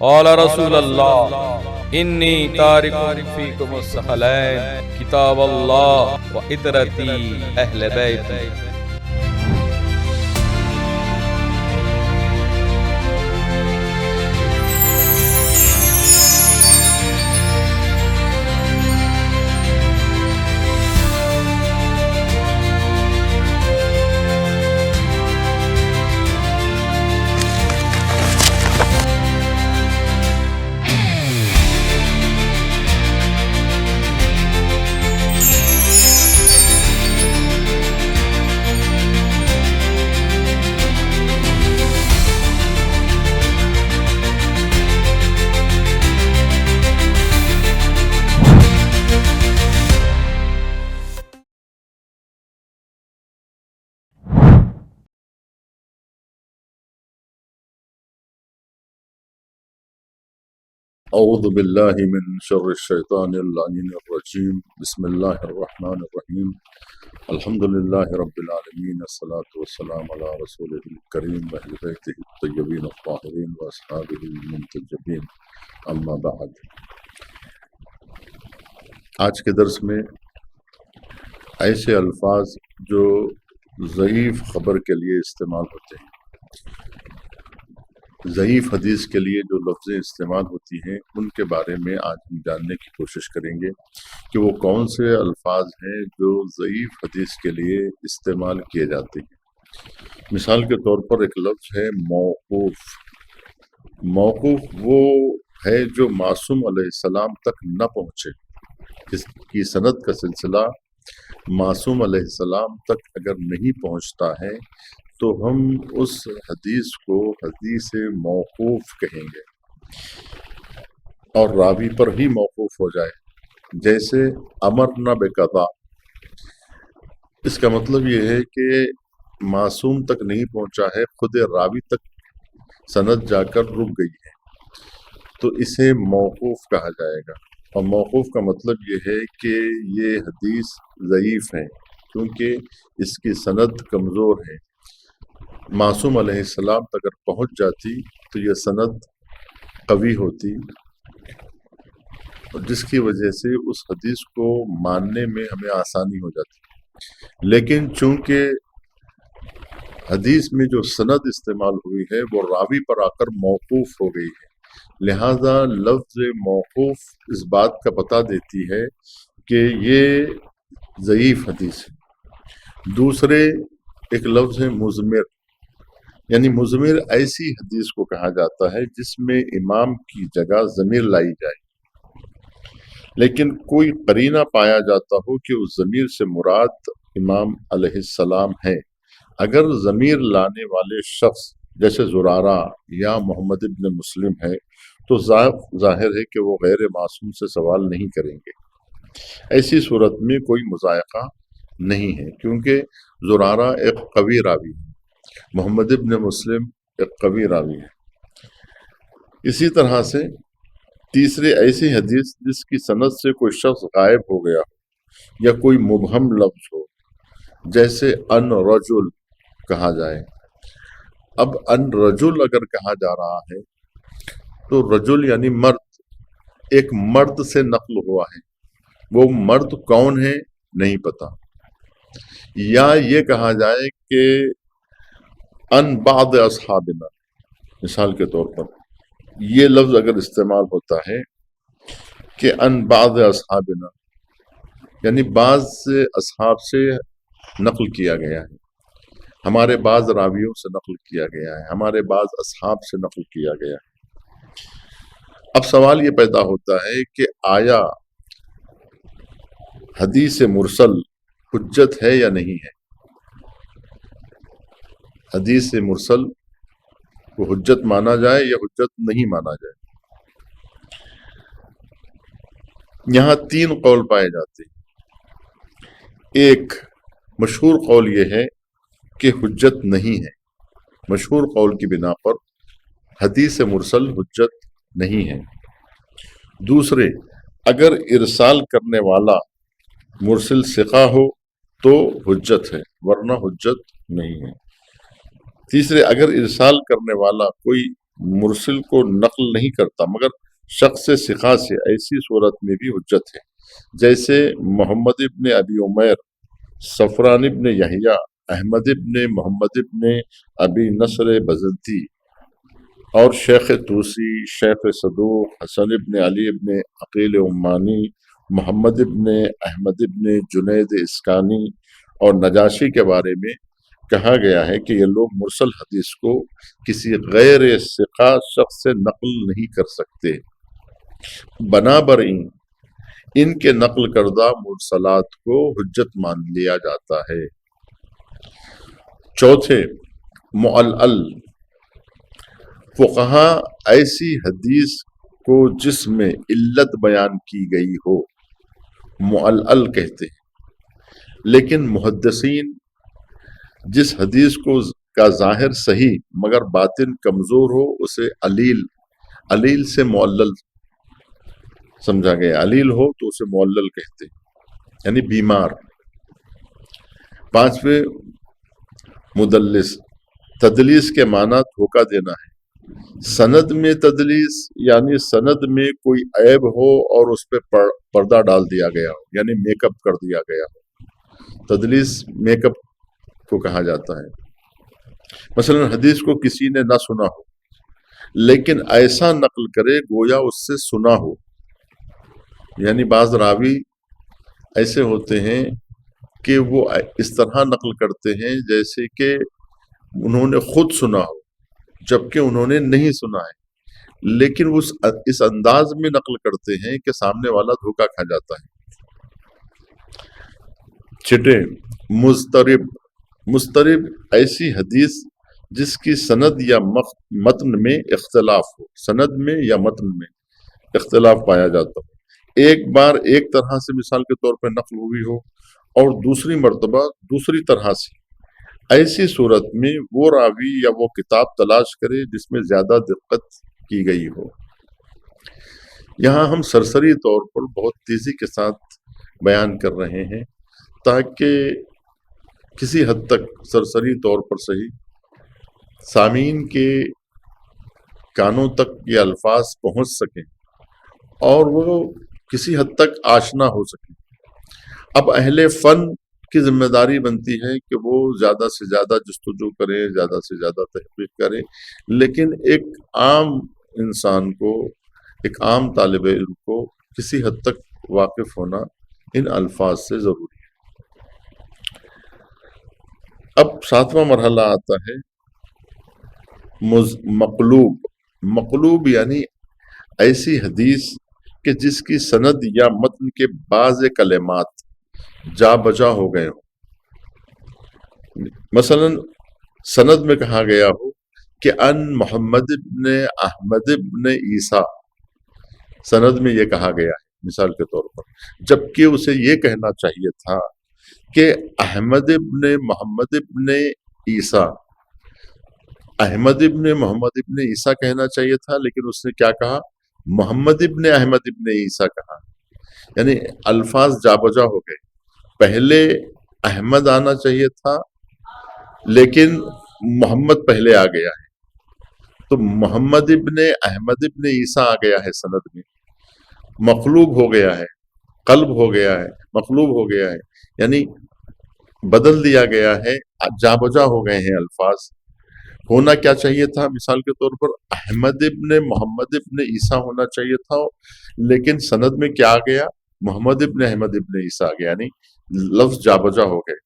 قال رسول اللہ انی تارک فیکم الثقلین کتاب اللہ و عطرتی اہل بیتی۔ اعوذ باللہ من شر الشیطان اللعین الرجیم، بسم اللہ الرحمن الرحیم، الحمد للہ رب العالمین، الصلاة والسلام علی رسولہ الکریم واہل بیتہ الطیبین الطاہرین واصحابہ المنتجبین، اما بعد۔ آج کے درس میں ایسے الفاظ جو ضعیف خبر کے لیے استعمال ہوتے ہیں، ضعیف حدیث کے لیے جو لفظیں استعمال ہوتی ہیں، ان کے بارے میں آج ہم جاننے کی کوشش کریں گے کہ وہ کون سے الفاظ ہیں جو ضعیف حدیث کے لیے استعمال کیے جاتے ہیں۔ مثال کے طور پر ایک لفظ ہے موقوف۔ موقوف وہ ہے جو معصوم علیہ السلام تک نہ پہنچے، جس کی سند کا سلسلہ معصوم علیہ السلام تک اگر نہیں پہنچتا ہے تو ہم اس حدیث کو حدیث موقوف کہیں گے، اور راوی پر ہی موقوف ہو جائے، جیسے امرنا بقضاء۔ اس کا مطلب یہ ہے کہ معصوم تک نہیں پہنچا ہے، خود راوی تک سند جا کر رک گئی ہے، تو اسے موقوف کہا جائے گا۔ اور موقوف کا مطلب یہ ہے کہ یہ حدیث ضعیف ہے کیونکہ اس کی سند کمزور ہے۔ معصوم علیہ السلام اگر پہنچ جاتی تو یہ سند قوی ہوتی، جس کی وجہ سے اس حدیث کو ماننے میں ہمیں آسانی ہو جاتی۔ لیکن چونکہ حدیث میں جو سند استعمال ہوئی ہے وہ راوی پر آ کر موقوف ہو گئی ہے، لہذا لفظ موقوف اس بات کا پتہ دیتی ہے کہ یہ ضعیف حدیث ہے۔ دوسرے ایک لفظ ہے مضمر، یعنی مضمر ایسی حدیث کو کہا جاتا ہے جس میں امام کی جگہ ضمیر لائی جائے، لیکن کوئی قرینہ پایا جاتا ہو کہ اس ضمیر سے مراد امام علیہ السلام ہے۔ اگر ضمیر لانے والے شخص جیسے زرارہ یا محمد ابن مسلم ہے تو ظاہر ہے کہ وہ غیر معصوم سے سوال نہیں کریں گے۔ ایسی صورت میں کوئی مضائقہ نہیں ہے، کیونکہ زرارہ ایک قوی راوی ہے، محمد ابن مسلم ایک قوی راوی ہے۔ اسی طرح سے تیسرے ایسی حدیث جس کی سند سے کوئی شخص غائب ہو گیا ہو یا کوئی مبہم لفظ ہو، جیسے ان رجل کہا جائے۔ اب ان رجل اگر کہا جا رہا ہے تو رجل یعنی مرد، ایک مرد سے نقل ہوا ہے، وہ مرد کون ہے نہیں پتا۔ یا یہ کہا جائے کہ ان بعض اصحابنا، مثال کے طور پر یہ لفظ اگر استعمال ہوتا ہے کہ ان بعض اصحابنا، یعنی بعض اصحاب سے نقل کیا گیا ہے، ہمارے بعض راویوں سے نقل کیا گیا ہے، ہمارے بعض اصحاب سے نقل کیا گیا ہے۔ اب سوال یہ پیدا ہوتا ہے کہ آیا حدیث مرسل حجت ہے یا نہیں ہے؟ حدیث مرسل کو حجت مانا جائے یا حجت نہیں مانا جائے؟ یہاں تین قول پائے جاتے ہیں۔ ایک مشہور قول یہ ہے کہ حجت نہیں ہے، مشہور قول کی بنا پر حدیث مرسل حجت نہیں ہے۔ دوسرے، اگر ارسال کرنے والا مرسل ثقہ ہو تو حجت ہے، ورنہ حجت نہیں ہے۔ تیسرے، اگر ارسال کرنے والا کوئی مرسل کو نقل نہیں کرتا مگر شخص ثقہ سے، ایسی صورت میں بھی حجت ہے، جیسے محمد ابن ابی عمیر، صفران ابن یحییٰ، احمد ابن محمد ابن ابی نصر بزنتی اور شیخ توسی، شیخ صدوق، حسن ابن علی ابن عقیل عمانی، محمد ابن احمد ابن جنید اسکانی اور نجاشی کے بارے میں کہا گیا ہے کہ یہ لوگ مرسل حدیث کو کسی غیر ثقہ شخص سے نقل نہیں کر سکتے، بنابراین ان کے نقل کردہ مرسلات کو حجت مان لیا جاتا ہے۔ چوتھے، معلل، فقہا ایسی حدیث کو جس میں علت بیان کی گئی ہو معلل کہتے ہیں، لیکن محدثین جس حدیث کا ظاہر صحیح مگر باطن کمزور ہو اسے علیل سے معلل سمجھا گیا، علیل ہو تو اسے معلل کہتے ہیں، یعنی بیمار۔ پانچویں، مدلس، تدلیس کے معنی دھوکہ دینا ہے۔ سند میں تدلیس یعنی سند میں کوئی عیب ہو اور اس پہ پردہ ڈال دیا گیا ہو، یعنی میک اپ کر دیا گیا ہو، تدلیس میک اپ کو کہا جاتا ہے۔ مثلا حدیث کو کسی نے نہ سنا ہو لیکن ایسا نقل کرے گویا اس سے سنا ہو، یعنی بعض راوی ایسے ہوتے ہیں کہ وہ اس طرح نقل کرتے ہیں جیسے کہ انہوں نے خود سنا ہو جبکہ انہوں نے نہیں سنا ہے، لیکن اس انداز میں نقل کرتے ہیں کہ سامنے والا دھوکہ کھا جاتا ہے۔ چھٹے، مضطرب ایسی حدیث جس کی سند یا متن میں اختلاف ہو، سند میں یا متن میں اختلاف پایا جاتا ہو، ایک بار ایک طرح سے مثال کے طور پر نقل ہوئی ہو اور دوسری مرتبہ دوسری طرح سے، ایسی صورت میں وہ راوی یا وہ کتاب تلاش کرے جس میں زیادہ دقت کی گئی ہو۔ یہاں ہم سرسری طور پر بہت تیزی کے ساتھ بیان کر رہے ہیں تاکہ کسی حد تک سرسری طور پر صحیح سامعین کے کانوں تک یہ الفاظ پہنچ سکیں اور وہ کسی حد تک آشنا ہو سکیں۔ اب اہل فن کی ذمہ داری بنتی ہے کہ وہ زیادہ سے زیادہ جستجو کرے، زیادہ سے زیادہ تحقیق کرے، لیکن ایک عام انسان کو، ایک عام طالب علم کو کسی حد تک واقف ہونا ان الفاظ سے ضروری ہے۔ اب ساتواں مرحلہ آتا ہے مقلوب یعنی ایسی حدیث کہ جس کی سند یا متن کے بعض کلمات جا بجا ہو گئے ہوں۔ مثلا سند میں کہا گیا ہو کہ ان محمد ابن احمد ابن عیسیٰ، سند میں یہ کہا گیا ہے مثال کے طور پر، جبکہ اسے یہ کہنا چاہیے تھا کہ احمد ابن محمد ابن عیسیٰ، احمد ابن محمد ابن عیسیٰ کہنا چاہیے تھا، لیکن اس نے کیا کہا؟ محمد ابن احمد ابن عیسیٰ کہا، یعنی الفاظ جا بجا ہو گئے۔ پہلے احمد آنا چاہیے تھا لیکن محمد پہلے آ گیا ہے، تو محمد ابن احمد ابن عیسیٰ آ گیا ہے سند میں، مقلوب ہو گیا ہے، قلب ہو گیا ہے، مقلوب ہو گیا ہے، یعنی بدل دیا گیا ہے، جا بجا ہو گئے ہیں الفاظ۔ ہونا کیا چاہیے تھا؟ مثال کے طور پر احمد ابن محمد ابن عیسیٰ ہونا چاہیے تھا، لیکن سند میں کیا آ گیا؟ محمد ابن احمد ابن عیسیٰ آ گیا، یعنی لفظ جا بجا ہو گئے،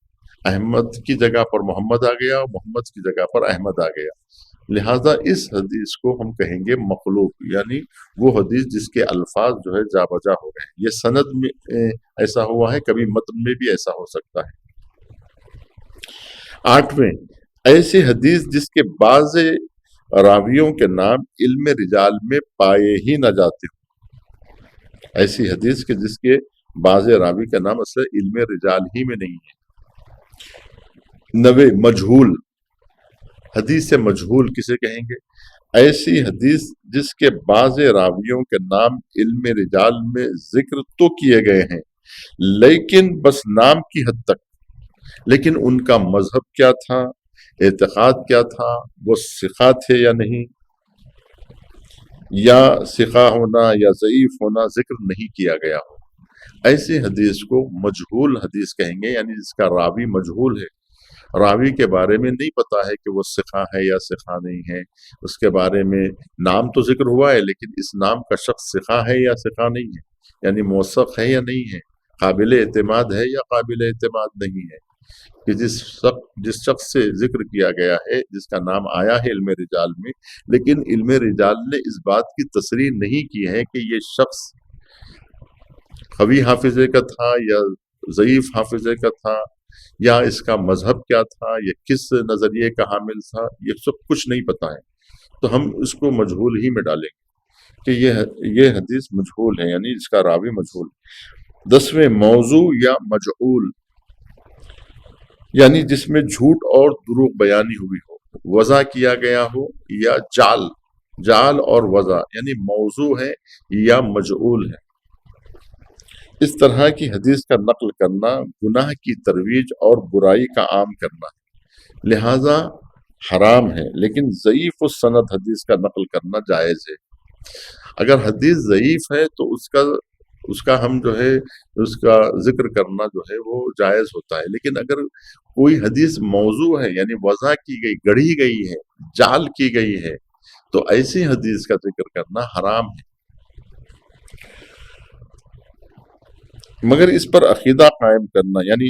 احمد کی جگہ پر محمد آ گیا اور محمد کی جگہ پر احمد آ گیا، لہٰذا اس حدیث کو ہم کہیں گے مقلوب، یعنی وہ حدیث جس کے الفاظ جو ہے جا بجا ہو گئے۔ یہ سند میں ایسا ہوا ہے، کبھی متن میں بھی ایسا ہو سکتا ہے۔ آٹھویں، ایسی حدیث جس کے بعض راویوں کے نام علم رجال میں پائے ہی نہ جاتے ہوں، ایسی حدیث کہ جس کے بعض راوی کا نام اصل علم رجال ہی میں نہیں ہے۔ 9، مجہول، حدیث مجہول کسے کہیں گے؟ ایسی حدیث جس کے بعض راویوں کے نام علم رجال میں ذکر تو کیے گئے ہیں لیکن بس نام کی حد تک، لیکن ان کا مذہب کیا تھا، اعتقاد کیا تھا، وہ ثقہ تھے یا نہیں، یا ثقہ ہونا یا ضعیف ہونا ذکر نہیں کیا گیا ہو، ایسی حدیث کو مجہول حدیث کہیں گے، یعنی جس کا راوی مجہول ہے، راوی کے بارے میں نہیں پتا ہے کہ وہ ثقہ ہے یا ثقہ نہیں ہے، اس کے بارے میں نام تو ذکر ہوا ہے لیکن اس نام کا شخص ثقہ ہے یا ثقہ نہیں ہے، یعنی موثق ہے یا نہیں ہے، قابل اعتماد ہے یا قابل اعتماد نہیں ہے، کہ جس شخص سے ذکر کیا گیا ہے، جس کا نام آیا ہے علم رجال میں، لیکن علم رجال نے اس بات کی تصریح نہیں کی ہے کہ یہ شخص قوی حافظے کا تھا یا ضعیف حافظے کا تھا، یا اس کا مذہب کیا تھا، یا کس نظریے کا حامل تھا، یہ سب کچھ نہیں پتا ہے، تو ہم اس کو مجہول ہی میں ڈالیں گے کہ یہ حدیث مجہول ہے، یعنی اس کا راوی مجہول ہے۔ 10ویں موضوع یا مجعول، یعنی جس میں جھوٹ اور دروغ بیانی ہوئی ہو، وضع کیا گیا ہو، یا جعل اور وضع، یعنی موضوع ہے یا مجعول ہے۔ اس طرح کی حدیث کا نقل کرنا گناہ کی ترویج اور برائی کا عام کرنا ہے، لہذا حرام ہے، لیکن ضعیف السند حدیث کا نقل کرنا جائز ہے۔ اگر حدیث ضعیف ہے تو اس کا ہم جو ہے اس کا ذکر کرنا جو ہے وہ جائز ہوتا ہے، لیکن اگر کوئی حدیث موضوع ہے، یعنی وضع کی گئی، گڑھی گئی ہے، جعل کی گئی ہے، تو ایسی حدیث کا ذکر کرنا حرام ہے۔ مگر اس پر عقیدہ قائم کرنا، یعنی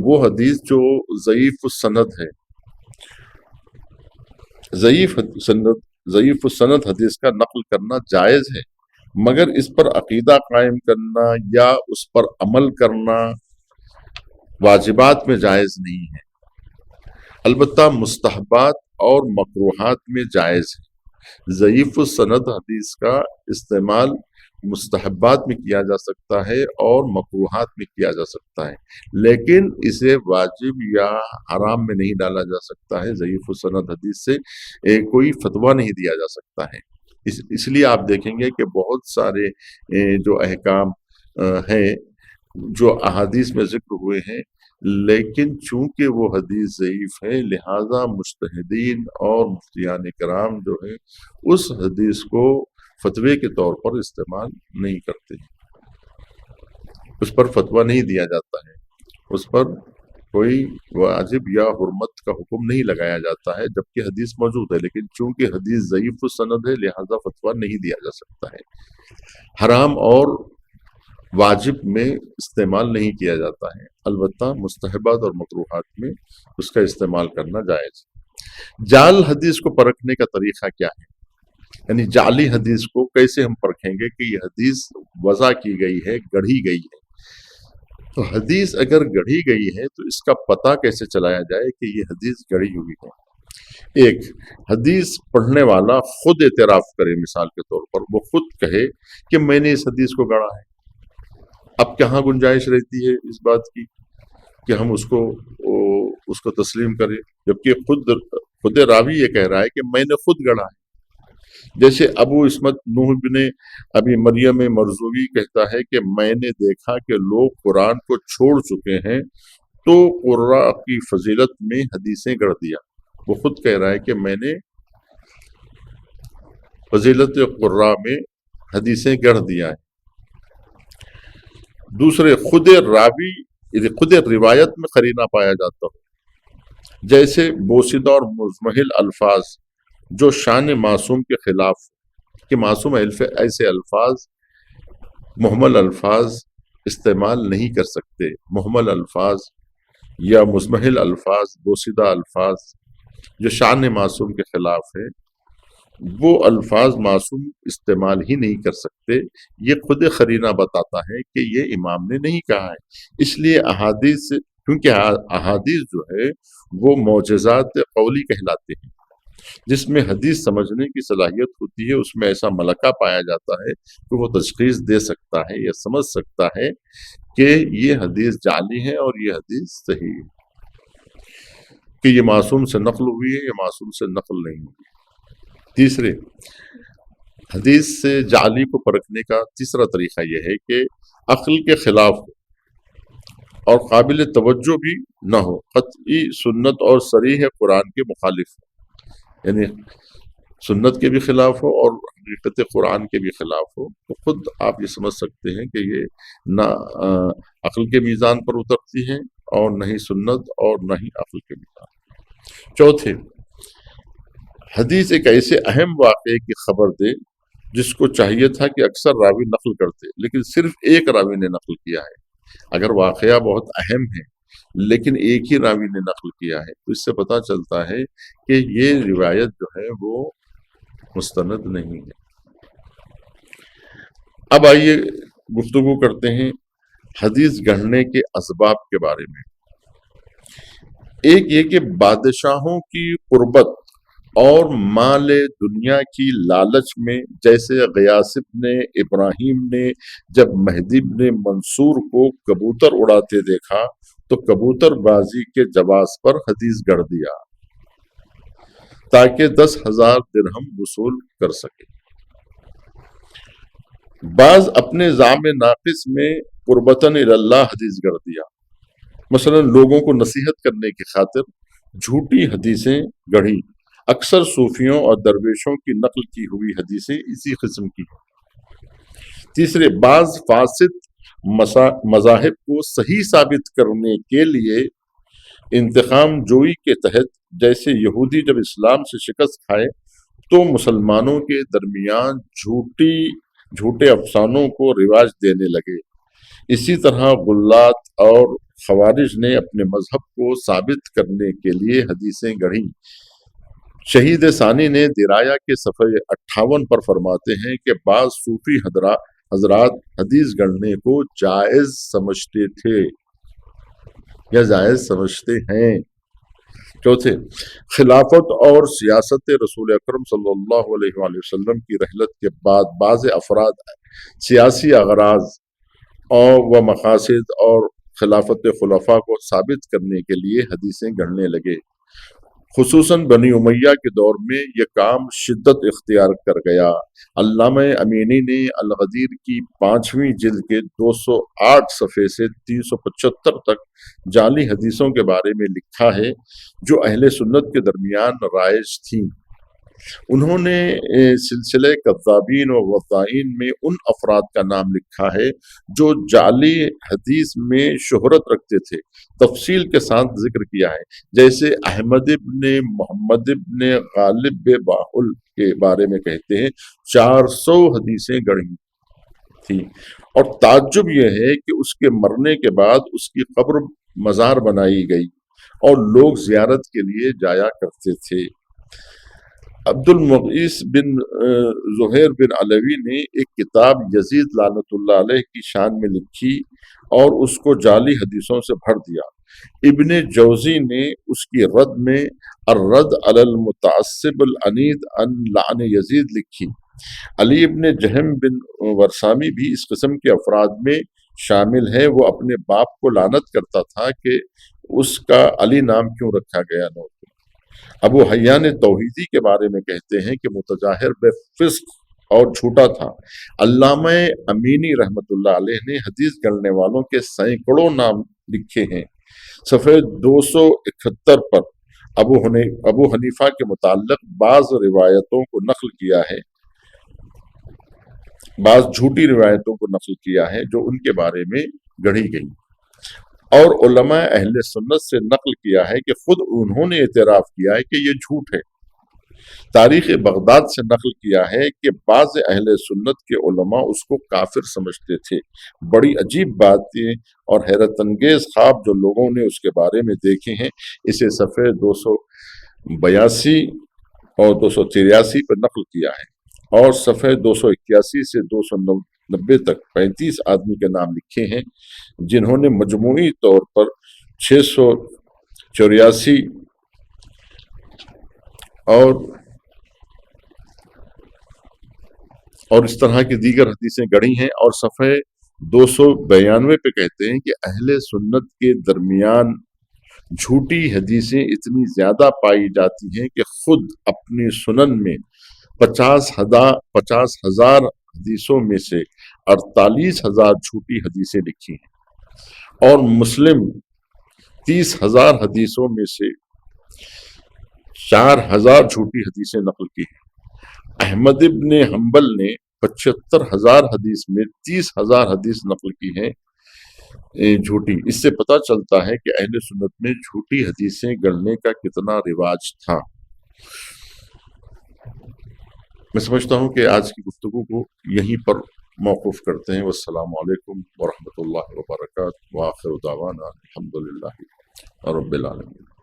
وہ حدیث جو ضعیف السند ہے، ضعیف السند حدیث کا نقل کرنا جائز ہے، مگر اس پر عقیدہ قائم کرنا یا اس پر عمل کرنا واجبات میں جائز نہیں ہے، البتہ مستحبات اور مکروہات میں جائز ہے۔ ضعیف السند حدیث کا استعمال مستحبات میں کیا جا سکتا ہے اور مکروہات میں کیا جا سکتا ہے، لیکن اسے واجب یا حرام میں نہیں ڈالا جا سکتا ہے۔ ضعیف السند حدیث سے کوئی فتویٰ نہیں دیا جا سکتا ہے۔ اس لیے آپ دیکھیں گے کہ بہت سارے جو احکام ہیں جو احادیث میں ذکر ہوئے ہیں، لیکن چونکہ وہ حدیث ضعیف ہے، لہذا مجتہدین اور مفتیان کرام جو ہے اس حدیث کو فتوے کے طور پر استعمال نہیں کرتے، اس پر فتویٰ نہیں دیا جاتا ہے، اس پر کوئی واجب یا حرمت کا حکم نہیں لگایا جاتا ہے، جبکہ حدیث موجود ہے، لیکن چونکہ حدیث ضعیف السند ہے لہذا فتویٰ نہیں دیا جا سکتا ہے۔ حرام اور واجب میں استعمال نہیں کیا جاتا ہے، البتہ مستحبات اور مکروہات میں اس کا استعمال کرنا جائز ہے۔ جعل حدیث کو پرکھنے کا طریقہ کیا ہے، یعنی جعلی حدیث کو کیسے ہم پرکھیں گے کہ یہ حدیث وضع کی گئی ہے، گڑھی گئی ہے؟ تو حدیث اگر گڑھی گئی ہے تو اس کا پتہ کیسے چلایا جائے کہ یہ حدیث گڑھی ہوئی ہے؟ ایک، حدیث پڑھنے والا خود اعتراف کرے، مثال کے طور پر وہ خود کہے کہ میں نے اس حدیث کو گڑھا ہے۔ اب کہاں گنجائش رہتی ہے اس بات کی کہ ہم اس کو تسلیم کریں، جبکہ خود راوی یہ کہہ رہا ہے کہ میں نے خود گڑھا ہے۔ جیسے ابو عصمت نوح بن ابی مریم مرزوی کہتا ہے کہ میں نے دیکھا کہ لوگ قرآن کو چھوڑ چکے ہیں تو قراء کی فضیلت میں حدیثیں گڑھ دیا۔ وہ خود کہہ رہا ہے کہ میں نے فضیلت قراء میں حدیثیں گڑھ دیا ہے۔ دوسرے، خود روایت میں قرینہ پایا جاتا ہو، جیسے بوسیدہ اور مزمحل الفاظ جو شان معصوم کے خلاف، کہ معصوم ایسے الفاظ، محمل الفاظ استعمال نہیں کر سکتے۔ محمل الفاظ یا مزمحل الفاظ، بوسیدہ الفاظ جو شان معصوم کے خلاف ہے، وہ الفاظ معصوم استعمال ہی نہیں کر سکتے۔ یہ خود قرینہ بتاتا ہے کہ یہ امام نے نہیں کہا ہے۔ اس لیے احادیث، کیونکہ احادیث جو ہے وہ معجزات قولی کہلاتے ہیں، جس میں حدیث سمجھنے کی صلاحیت ہوتی ہے، اس میں ایسا ملکہ پایا جاتا ہے کہ وہ تشخیص دے سکتا ہے یا سمجھ سکتا ہے کہ یہ حدیث جعلی ہے اور یہ حدیث صحیح ہے، کہ یہ معصوم سے نقل ہوئی ہے یا معصوم سے نقل نہیں ہوئی۔ تیسرے، حدیث سے جعلی کو پرکھنے کا تیسرا طریقہ یہ ہے کہ عقل کے خلاف ہو اور قابل توجہ بھی نہ ہو، قطعی سنت اور صریح قرآن کے مخالف ہو، یعنی سنت کے بھی خلاف ہو اور حقیقت قرآن کے بھی خلاف ہو تو خود آپ یہ سمجھ سکتے ہیں کہ یہ نہ عقل کے میزان پر اترتی ہیں اور نہ ہی سنت اور نہ ہی عقل کے میزان۔ چوتھے، حدیث ایک ایسے اہم واقعے کی خبر دے جس کو چاہیے تھا کہ اکثر راوی نقل کرتے، لیکن صرف ایک راوی نے نقل کیا ہے۔ اگر واقعہ بہت اہم ہے لیکن ایک ہی راوی نے نقل کیا ہے تو اس سے پتہ چلتا ہے کہ یہ روایت جو ہے وہ مستند نہیں ہے۔ اب آئیے گفتگو کرتے ہیں حدیث گڑھنے کے اسباب کے بارے میں۔ ایک یہ کہ بادشاہوں کی قربت اور مال دنیا کی لالچ میں، جیسے غیاث ابن ابراہیم نے جب مہدی ابن منصور کو کبوتر اڑاتے دیکھا تو کبوتر بازی کے جواز پر حدیث گڑھ دیا تاکہ 10,000 درہم وصول کر سکے۔ بعض اپنے زعم ناقص میں قربتاً اللہ حدیث گڑھ دیا، مثلا لوگوں کو نصیحت کرنے کی خاطر جھوٹی حدیثیں گڑھی۔ اکثر صوفیوں اور درویشوں کی نقل کی ہوئی حدیثیں اسی قسم کی ہیں۔ تیسرے، بعض فاسد مذاہب کو صحیح ثابت کرنے کے لیے انتقام جوئی کے تحت، جیسے یہودی جب اسلام سے شکست کھائے تو مسلمانوں کے درمیان جھوٹے افسانوں کو رواج دینے لگے، اسی طرح غلات اور خوارج نے اپنے مذہب کو ثابت کرنے کے لیے حدیثیں گڑھیں۔ شہید ثانی نے درایا کے صفحے 58 پر فرماتے ہیں کہ بعض صوفی حضرات حدیث گڑھنے کو جائز سمجھتے تھے یا جائز سمجھتے ہیں۔ چوتھے، خلافت اور سیاست رسول اکرم صلی اللہ علیہ وآلہ وسلم کی رحلت کے بعد بعض افراد سیاسی اغراض و مقاصد اور خلافت خلفاء کو ثابت کرنے کے لیے حدیثیں گڑھنے لگے۔ خصوصاً بنی امیہ کے دور میں یہ کام شدت اختیار کر گیا۔ علامہ امینی نے الغدیر کی 5ویں جلد کے 208 صفحے سے 375 تک جعلی حدیثوں کے بارے میں لکھا ہے جو اہل سنت کے درمیان رائج تھیں۔ انہوں نے سلسلہ کذابین و وضائین میں ان افراد کا نام لکھا ہے جو جعلی حدیث میں شہرت رکھتے تھے، تفصیل کے ساتھ ذکر کیا ہے، جیسے احمد ابن محمد ابن غالب باہل کے بارے میں کہتے ہیں 400 حدیثیں گڑھی تھی، اور تعجب یہ ہے کہ اس کے مرنے کے بعد اس کی قبر مزار بنائی گئی اور لوگ زیارت کے لیے جایا کرتے تھے۔ عبد المغیث بن زہیر بن علوی نے ایک کتاب یزید لعنت اللہ علیہ کی شان میں لکھی اور اس کو جعلی حدیثوں سے بھر دیا۔ ابن جوزی نے اس کی رد میں الرد علی المتعصب العنید عن لعن یزید لکھی۔ علی ابن جہم بن ورسامی بھی اس قسم کے افراد میں شامل ہے۔ وہ اپنے باپ کو لعنت کرتا تھا کہ اس کا علی نام کیوں رکھا گیا۔ ابو حیان توحیدی کے بارے میں کہتے ہیں کہ متظاہر بے فسق اور جھوٹا تھا۔ علامہ امینی رحمت اللہ علیہ نے حدیث گڑھنے والوں کے سینکڑوں نام لکھے ہیں۔ صفحے 271 پر ابو حنیفہ کے متعلق بعض روایتوں کو نقل کیا ہے، بعض جھوٹی روایتوں کو نقل کیا ہے جو ان کے بارے میں گڑھی گئی، اور علماء اہل سنت سے نقل کیا ہے کہ خود انہوں نے اعتراف کیا ہے کہ یہ جھوٹ ہے۔ تاریخ بغداد سے نقل کیا ہے کہ بعض اہل سنت کے علماء اس کو کافر سمجھتے تھے۔ بڑی عجیب باتیں اور حیرت انگیز خواب جو لوگوں نے اس کے بارے میں دیکھے ہیں، اسے صفحے 282 اور 283 پر نقل کیا ہے، اور صفحے 281 سے 290 تک 35 آدمی کے نام لکھے ہیں جنہوں نے مجموعی طور پر 684 اور اس طرح کی دیگر حدیثیں گڑھی ہیں، اور صفحے 292 پہ کہتے ہیں کہ اہل سنت کے درمیان جھوٹی حدیثیں اتنی زیادہ پائی جاتی ہیں کہ خود اپنی سنن میں 50,000 حدیثوں میں سے 48,000 جھوٹی حدیثیں لکھی ہیں، اور مسلم 30,000 حدیثوں میں سے 4,000 جھوٹی حدیثیں نقل کی ہیں۔ احمد ابن حنبل نے 75,000 حدیث میں 30,000 حدیث نقل کی ہیں جھوٹی۔ اس سے پتہ چلتا ہے کہ اہل سنت میں جھوٹی حدیثیں گڑنے کا کتنا رواج تھا۔ میں سمجھتا ہوں کہ آج کی گفتگو کو یہیں پر موقوف کرتے ہیں۔ والسلام علیکم ورحمۃ اللہ وبرکاتہ، وآخر دعوانا الحمدللہ رب العالمین۔